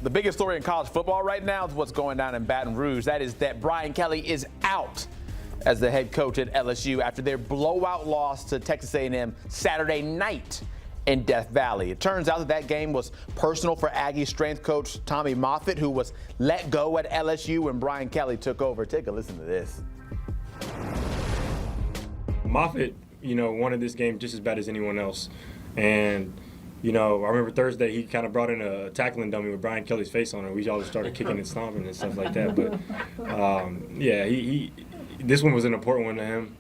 The biggest story in college football right now is what's going down in Baton Rouge. That is that Brian Kelly is out as the head coach at LSU after their blowout loss to Texas A&M Saturday night in Death Valley. It turns out that game was personal for Aggie strength coach Tommy Moffitt, who was let go at LSU when Brian Kelly took over. Take a listen to this. Moffitt, wanted this game just as bad as anyone else. And I remember Thursday he kind of brought in a tackling dummy with Brian Kelly's face on it. We all started kicking and stomping and stuff like that. But this one was an important one to him,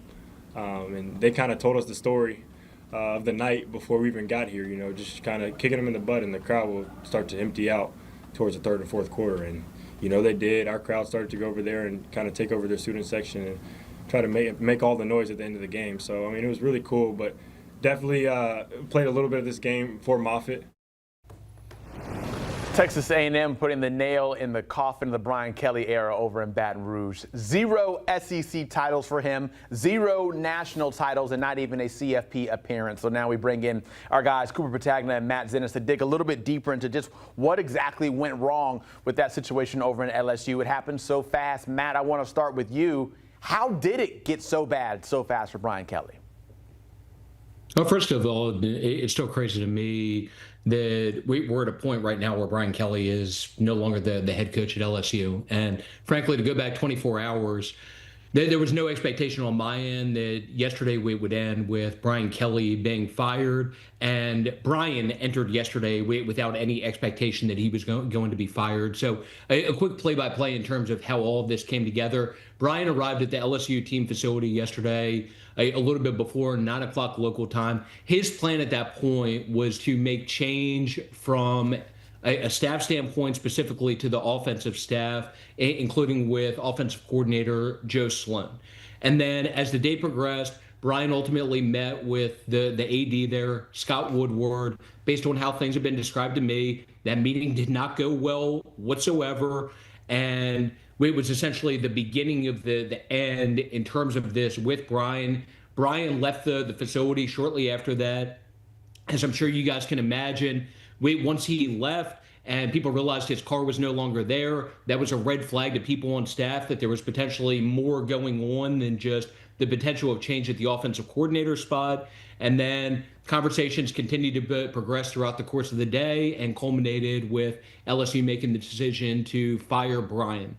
and they kind of told us the story of the night before we even got here. Just kind of kicking him in the butt, and the crowd will start to empty out towards the third and fourth quarter. And they did. Our crowd started to go over there and kind of take over their student section and try to make all the noise at the end of the game. So it was really cool, but definitely played a little bit of this game for Moffitt. Texas A&M putting the nail in the coffin of the Brian Kelly era over in Baton Rouge. 0 SEC titles for him, 0 national titles, and not even a CFP appearance. So now we bring in our guys, Cooper Petagna and Matt Zenitz, to dig a little bit deeper into just what exactly went wrong with that situation over in LSU. It happened so fast. Matt, I want to start with you. How did it get so bad so fast for Brian Kelly? Well, first of all, it's still crazy to me that we're at a point right now where Brian Kelly is no longer the head coach at LSU. And frankly, to go back 24 hours, there was no expectation on my end that yesterday we would end with Brian Kelly being fired. And Brian entered yesterday without any expectation that he was going to be fired. So a quick play-by-play in terms of how all of this came together. Brian arrived at the LSU team facility yesterday a little bit before 9 o'clock local time. His plan at that point was to make change from a staff standpoint, specifically to the offensive staff, including with offensive coordinator Joe Sloan. And then as the day progressed, Brian ultimately met with the AD there, Scott Woodward. Based on how things have been described to me, that meeting did not go well whatsoever. And it was essentially the beginning of the end in terms of this with Brian. Brian left the facility shortly after that. As I'm sure you guys can imagine, once he left and people realized his car was no longer there, that was a red flag to people on staff that there was potentially more going on than just the potential of change at the offensive coordinator spot. And then conversations continued to progress throughout the course of the day and culminated with LSU making the decision to fire Brian.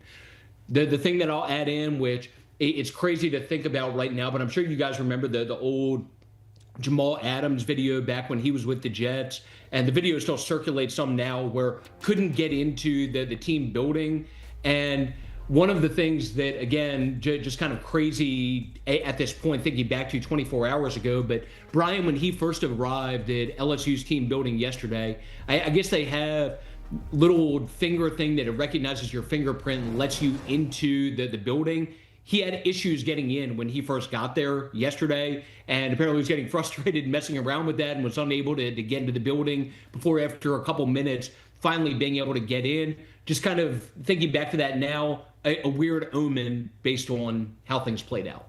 The thing that I'll add in, which it's crazy to think about right now, but I'm sure you guys remember the old Jamal Adams video back when he was with the Jets, and the video still circulates some now, where couldn't get into the team building. And one of the things that, again, just kind of crazy at this point, thinking back to 24 hours ago, but Brian, when he first arrived at LSU's team building yesterday, I guess they have little finger thing that it recognizes your fingerprint and lets you into the building. He had issues getting in when he first got there yesterday, and apparently was getting frustrated messing around with that and was unable to get into the building before, after a couple minutes, finally being able to get in. Just kind of thinking back to that now, a weird omen based on how things played out.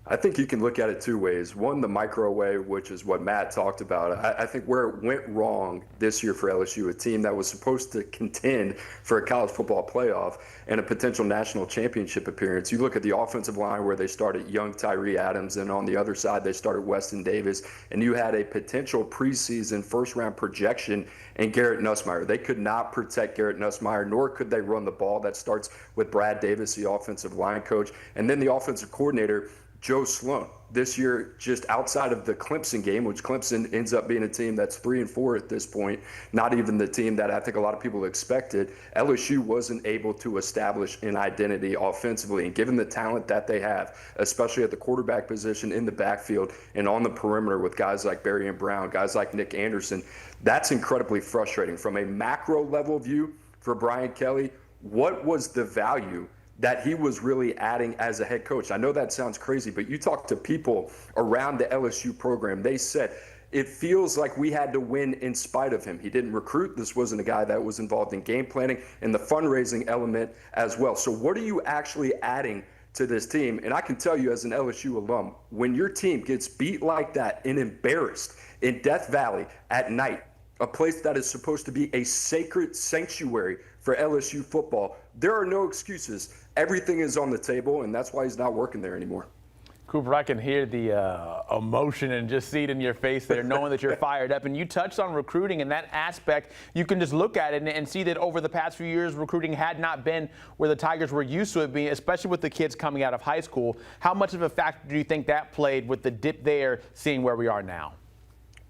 I think you can look at it two ways. One, the microwave, which is what Matt talked about. I think where it went wrong this year for LSU, a team that was supposed to contend for a college football playoff and a potential national championship appearance. You look at the offensive line where they started young Tyree Adams, and on the other side they started Weston Davis, and you had a potential preseason first-round projection in Garrett Nussmeier. They could not protect Garrett Nussmeier, nor could they run the ball. That starts with Brad Davis, the offensive line coach, and then the offensive coordinator, Joe Sloan. This year, just outside of the Clemson game, which Clemson ends up being a team that's 3-4 at this point, not even the team that I think a lot of people expected, LSU wasn't able to establish an identity offensively. And given the talent that they have, especially at the quarterback position, in the backfield, and on the perimeter with guys like Barry and Brown, guys like Nick Anderson, that's incredibly frustrating. From a macro level view for Brian Kelly, what was the value that he was really adding as a head coach? I know that sounds crazy, but you talk to people around the LSU program, they said, it feels like we had to win in spite of him. He didn't recruit. This wasn't a guy that was involved in game planning and the fundraising element as well. So what are you actually adding to this team? And I can tell you as an LSU alum, when your team gets beat like that and embarrassed in Death Valley at night, a place that is supposed to be a sacred sanctuary for LSU football. There are no excuses. Everything is on the table, and that's why he's not working there anymore. Cooper, I can hear the emotion and just see it in your face there, knowing that you're fired up. And you touched on recruiting, and that aspect, you can just look at it and see that over the past few years, recruiting had not been where the Tigers were used to it being, especially with the kids coming out of high school. How much of a factor do you think that played with the dip there, seeing where we are now?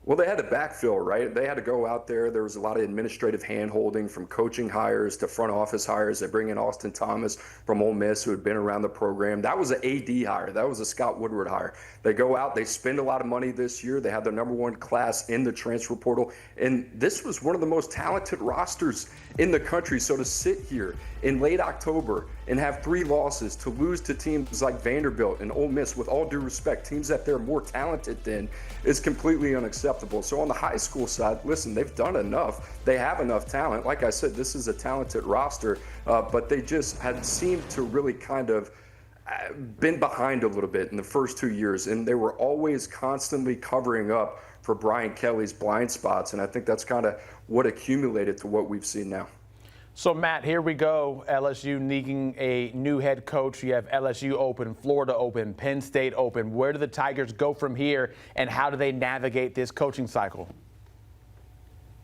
Well, they had to backfill, right? They had to go out there. There was a lot of administrative hand-holding from coaching hires to front office hires. They bring in Austin Thomas from Ole Miss, who had been around the program. That was an AD hire. That was a Scott Woodward hire. They go out. They spend a lot of money this year. They had their #1 class in the transfer portal. And this was one of the most talented rosters in the country. So to sit here in late October and have 3 losses, to lose to teams like Vanderbilt and Ole Miss, with all due respect, teams that they're more talented than, is completely unacceptable. So on the high school side, listen, they've done enough. They have enough talent. Like I said, this is a talented roster, but they just had seemed to really kind of been behind a little bit in the first 2 years, and they were always constantly covering up for Brian Kelly's blind spots, and I think that's kind of what accumulated to what we've seen now. So, Matt, here we go. LSU needing a new head coach. You have LSU open, Florida open, Penn State open. Where do the Tigers go from here, and how do they navigate this coaching cycle?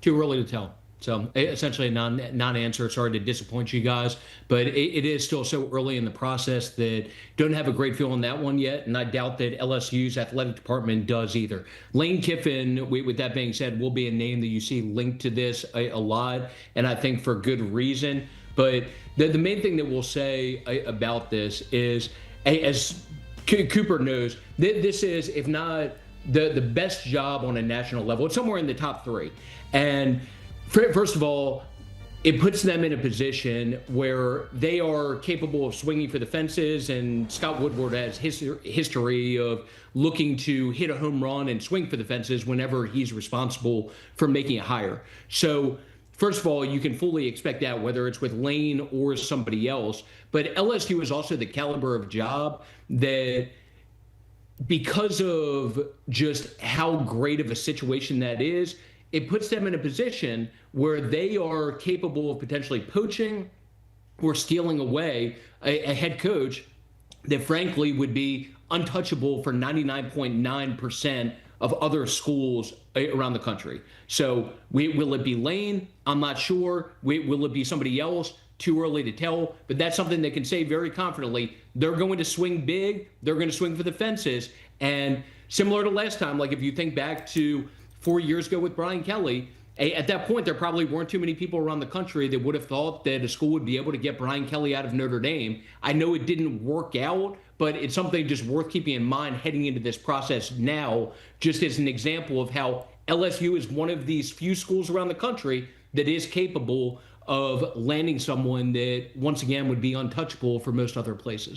Too early to tell. So essentially a non-answer. Sorry to disappoint you guys, but it is still so early in the process that don't have a great feel on that one yet, and I doubt that LSU's athletic department does either. Lane Kiffin, with that being said, will be a name that you see linked to this a lot, and I think for good reason. But the main thing that we'll say about this is, as Cooper knows, this is, if not the best job on a national level, it's somewhere in the top 3. And first of all, it puts them in a position where they are capable of swinging for the fences, and Scott Woodward has history of looking to hit a home run and swing for the fences whenever he's responsible for making a hire. So first of all, you can fully expect that, whether it's with Lane or somebody else. But LSU is also the caliber of job that, because of just how great of a situation that is, it puts them in a position where they are capable of potentially poaching or stealing away a head coach that frankly would be untouchable for 99.9% of other schools around the country. So will it be Lane? I'm not sure. Will it be somebody else? Too early to tell, but that's something they can say very confidently. They're going to swing big. They're going to swing for the fences. And similar to last time, like if you think back to 4 years ago with Brian Kelly, at that point, there probably weren't too many people around the country that would have thought that a school would be able to get Brian Kelly out of Notre Dame. I know it didn't work out, but it's something just worth keeping in mind heading into this process now, just as an example of how LSU is one of these few schools around the country that is capable of landing someone that, once again, would be untouchable for most other places.